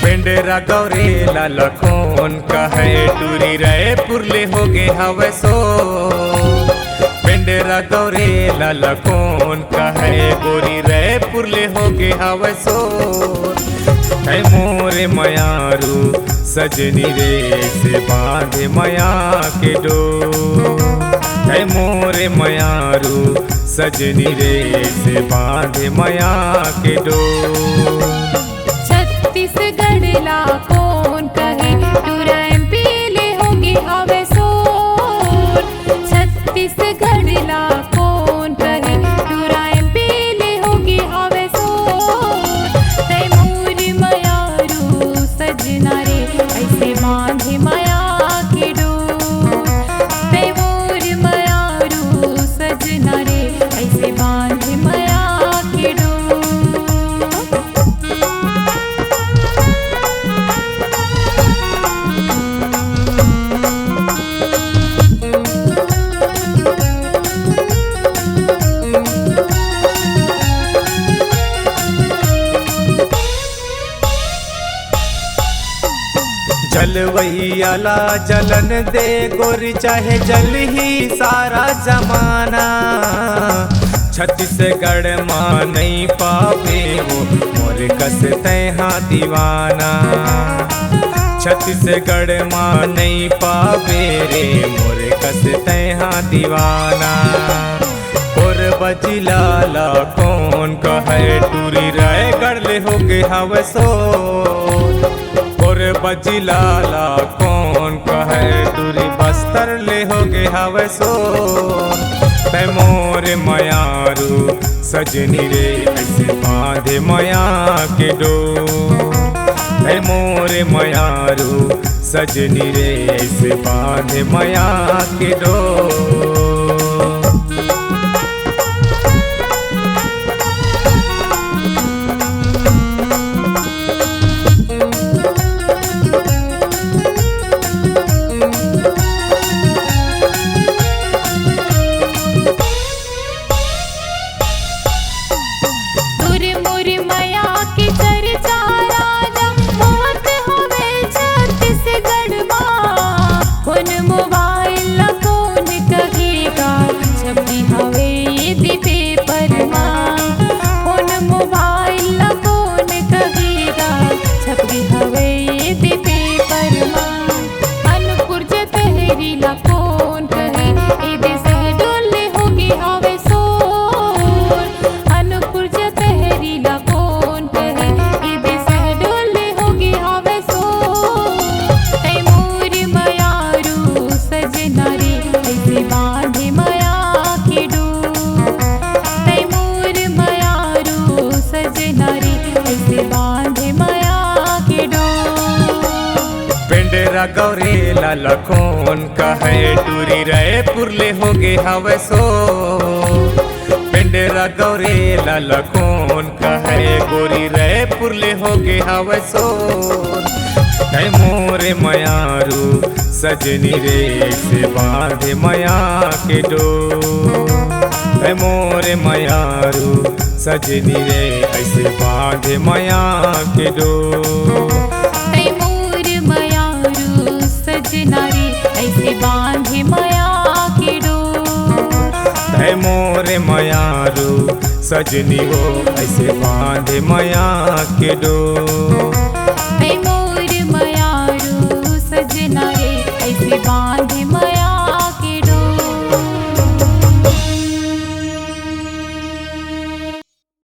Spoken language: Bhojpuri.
पेंडेरा गौरे लाला कौन कहे टूरी रहे पुरले हो गे हवे सो। पेंडेरा गौरे लाला कौन कहे गोरी रहे पुरले हो गे हवे सो। है मोरे मयारू सजनी रे से बांधे मया के डोर। है मोरे मयारू सजनी रे से बांधे मया के डोर। छत्तीसगढ़ ला कौन कहे टूरा एमपी ले होगी हवे सोर। छत्तीसगढ़ ला कौन कहे टूरा एमपी ले होगी हवे सोर। तै मोर मयारू सजना रे ऐसे बांधे माया के डोर। तै मोर मयारू सजना रे ऐसे बांधे माया के डोर। जलवैयाला जलन दे गोरी चाहे जल ही सारा जमाना। छत्तीसगढ़ माँ नहीं पावे वो मोर कस तैहा दीवाना। छत्तीसगढ़ माँ नहीं पावे रे मोर कस तैहा दीवाना। और बजिलाला कौन कहे टूरी राय गढ़ ले हो गे हवे सो। और बजिलाला कौन कहे टूरी बस्तर ले हो गे हवे सो। तै मोरे मयारू सजनी रे ऐसे बांधे मया के डोर। तै मोरे मयारू सजनी रे ऐसे बांधे मया के डोर। पेंडेरा गौरे लाला कौन कहे टूरी रहे पुरले हो गे हवे सो। पेंडेरा गौरे लाला कौन कहे गोरी रहे पुरले हो गे हवे सो। है मोरे मयारू सजनी रे से बांधे मया के डोर। है मोरे मयारू सजनी रे ऐसे बांधे मया के डोर। सजना रे ऐसे बांधे माया के डोर। है मोरे मयारू सजनी हो ऐसे बांधे मया के डोर। है मोर मयारू सजना रे ऐसे बांधे